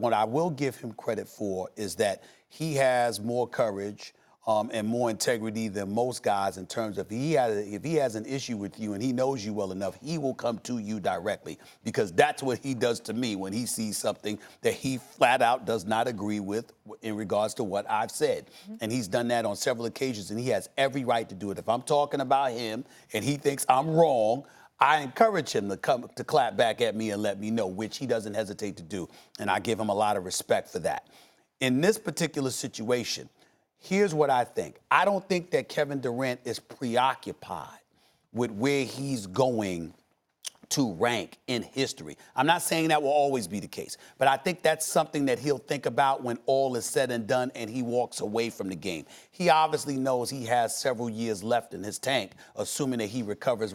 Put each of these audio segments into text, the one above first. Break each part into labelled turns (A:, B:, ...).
A: what I will give him credit for is that he has more courage and more integrity than most guys in terms of if he has an issue with you and he knows you well enough, he will come to you directly, because that's what he does to me when he sees something that he flat out does not agree with in regards to what I've said. Mm-hmm. And he's done that on several occasions, and he has every right to do it. If I'm talking about him and he thinks I'm wrong, I encourage him to come to clap back at me and let me know, which he doesn't hesitate to do. And I give him a lot of respect for that. In this particular situation, here's what I think. I don't think that Kevin Durant is preoccupied with where he's going to rank in history. I'm not saying that will always be the case, but I think that's something that he'll think about when all is said and done and he walks away from the game. He obviously knows he has several years left in his tank, assuming that he recovers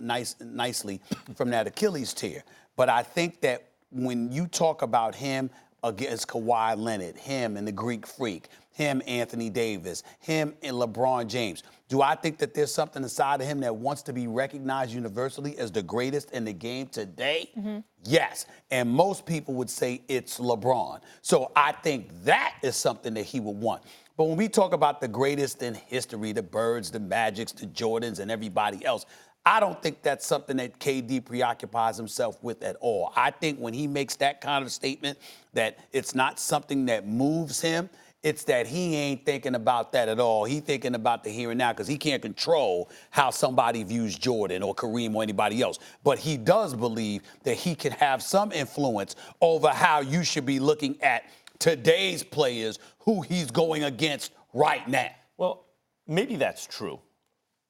A: nicely from that Achilles tear. But I think that when you talk about him against Kawhi Leonard, him and the Greek Freak, him, Anthony Davis, him and LeBron James, do I think that there's something inside of him that wants to be recognized universally as the greatest in the game today? Mm-hmm. Yes. And most people would say it's LeBron. So I think that is something that he would want. But when we talk about the greatest in history, the Birds, the Magics, the Jordans, and everybody else, I don't think that's something that KD preoccupies himself with at all. I think when he makes that kind of statement that it's not something that moves him, it's that he ain't thinking about that at all. He's thinking about the here and now, because he can't control how somebody views Jordan or Kareem or anybody else. But he does believe that he can have some influence over how you should be looking at today's players who he's going against right now.
B: Well, maybe that's true.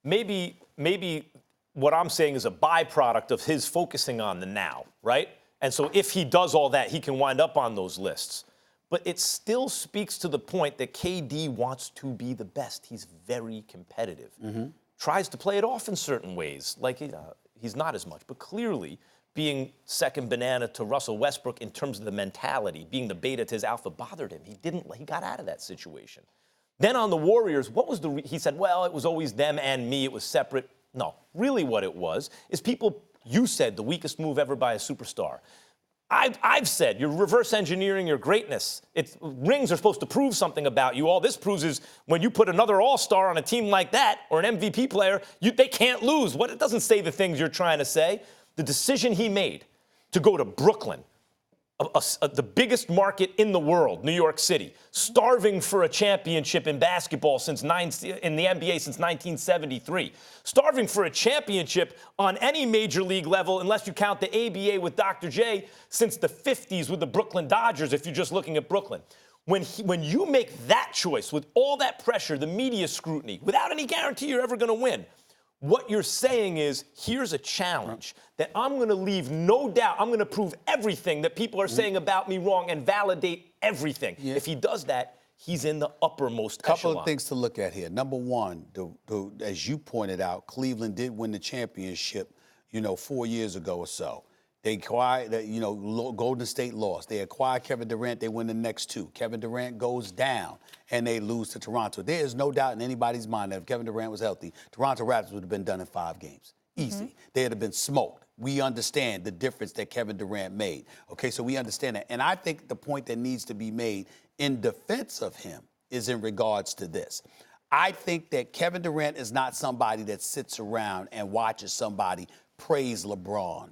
B: Maybe what I'm saying is a byproduct of his focusing on the now, right? And so if he does all that, he can wind up on those lists. But it still speaks to the point that KD wants to be the best. He's very competitive. Mm-hmm. Tries to play it off in certain ways, like he's not as much. But clearly, being second banana to Russell Westbrook in terms of the mentality, being the beta to his alpha bothered him. He got out of that situation. Then on the Warriors, he said, well, it was always them and me. It was separate. No, really what it was is you said the weakest move ever by a superstar. I've said you're reverse engineering your greatness. Rings are supposed to prove something about you. All this proves is when you put another all-star on a team like that or an MVP player, they can't lose. It doesn't say the things you're trying to say. The decision he made to go to Brooklyn, the biggest market in the world, New York City, starving for a championship in basketball in the NBA since 1973, starving for a championship on any major league level, unless you count the ABA with Dr. J, since the 50s with the Brooklyn Dodgers, if you're just looking at Brooklyn. When you make that choice with all that pressure, the media scrutiny, without any guarantee you're ever going to win, what you're saying is, here's a challenge that I'm going to leave no doubt. I'm going to prove everything that people are saying about me wrong and validate everything. Yeah. If he does that, he's in the uppermost echelon.
A: Couple of things to look at here. Number one, as you pointed out, Cleveland did win the championship, 4 years ago or so. They acquired, Golden State lost. They acquired Kevin Durant. They win the next two. Kevin Durant goes down, and they lose to Toronto. There is no doubt in anybody's mind that if Kevin Durant was healthy, Toronto Raptors would have been done in 5 games. Easy. Mm-hmm. They'd have been smoked. We understand the difference that Kevin Durant made. Okay, so we understand that. And I think the point that needs to be made in defense of him is in regards to this. I think that Kevin Durant is not somebody that sits around and watches somebody praise LeBron,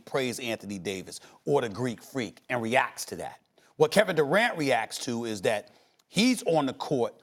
A: praise Anthony Davis, or the Greek Freak, and reacts to that. What Kevin Durant reacts to is that he's on the court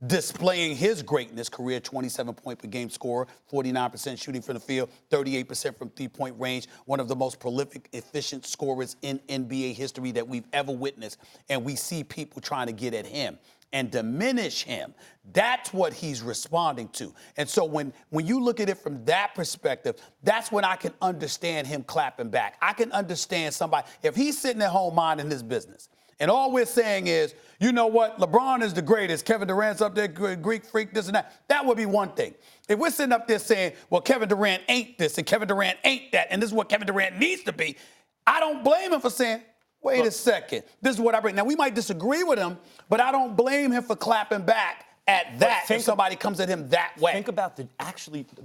A: displaying his greatness, career 27-point-per-game scorer, 49% shooting from the field, 38% from three-point range, one of the most prolific, efficient scorers in NBA history that we've ever witnessed, and we see people trying to get at him and diminish him. That's what he's responding to. And so when you look at it from that perspective, that's when I can understand him clapping back. I can understand somebody, if he's sitting at home minding his business, and all we're saying is, you know what, LeBron is the greatest, Kevin Durant's up there, Greek Freak, this and that would be one thing. If we're sitting up there saying, well, Kevin Durant ain't this and Kevin Durant ain't that, and this is what Kevin Durant needs to be, I don't blame him for saying, wait a second, this is what I bring. Now, we might disagree with him, but I don't blame him for clapping back at that if somebody comes at him that way.
B: Think about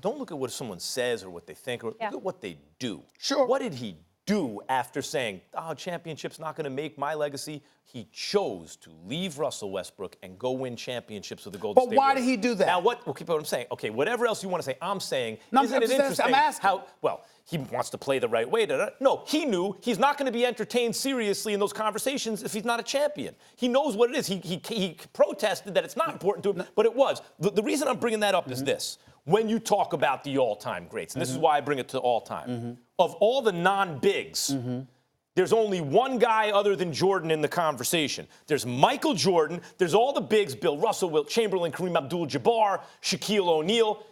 B: don't look at what someone says or what they think, or look at what they do.
A: Sure.
B: What did he do after saying, oh, championship's not going to make my legacy? He chose to leave Russell Westbrook and go win championships with the Golden State Warriors.
A: But why did he do that?
B: Now, what I'm saying, okay, whatever else you want to say, I'm saying,
A: No,
B: isn't it interesting
A: I'm asking.
B: how, well, he wants to play the right way. No, he knew he's not going to be entertained seriously in those conversations if he's not a champion. He knows what it is. He protested that it's not important to him, but it was. The reason I'm bringing that up is this. When you talk about the all-time greats, and this is why I bring it to all-time, of all the non-bigs, there's only one guy other than Jordan in the conversation. There's Michael Jordan. There's all the bigs, Bill Russell, Wilt Chamberlain, Kareem Abdul-Jabbar, Shaquille O'Neal.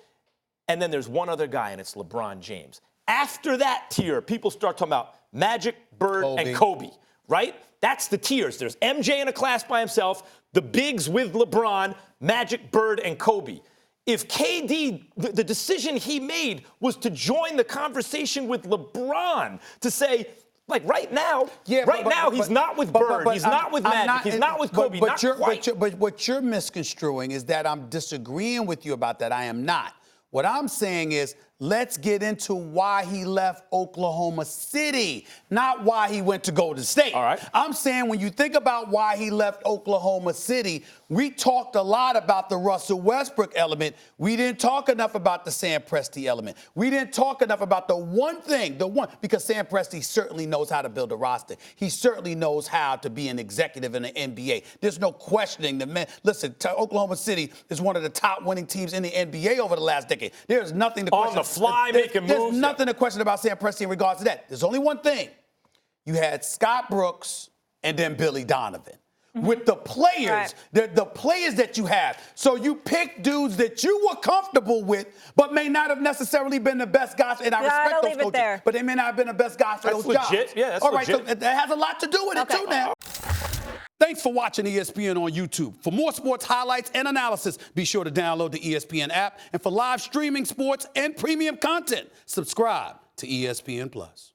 B: And then there's one other guy, and it's LeBron James. After that tier, people start talking about Magic, Bird, and Kobe, right? That's the tiers. There's MJ in a class by himself, the bigs with LeBron, Magic, Bird, and Kobe. If KD, the decision he made was to join the conversation with LeBron, to say, like right now, he's not with Bird, he's not with Magic, he's not with Kobe, not quite.
A: But what you're misconstruing is that I'm disagreeing with you about that. I am not. What I'm saying is, let's get into why he left Oklahoma City, not why he went to Golden State.
B: All right.
A: I'm saying when you think about why he left Oklahoma City, we talked a lot about the Russell Westbrook element. We didn't talk enough about the Sam Presti element. We didn't talk enough about because Sam Presti certainly knows how to build a roster. He certainly knows how to be an executive in the NBA. There's no questioning the man. Listen, Oklahoma City is one of the top winning teams in the NBA over the last decade. There's nothing to question.
B: On the fly, making moves.
A: There's nothing to question about Sam Presti in regards to that. There's only one thing. You had Scott Brooks and then Billy Donovan. With the players, the players that you have. So you pick dudes that you were comfortable with, but may not have necessarily been the best guys. And I respect those coaches, but they may not have been the best guys for those jobs.
B: Yeah, that's
A: all right,
B: legit.
A: so that has a lot to do with it too now. Thanks for watching ESPN on YouTube. For more sports highlights and analysis, be sure to download the ESPN app. And for live streaming sports and premium content, subscribe to ESPN+.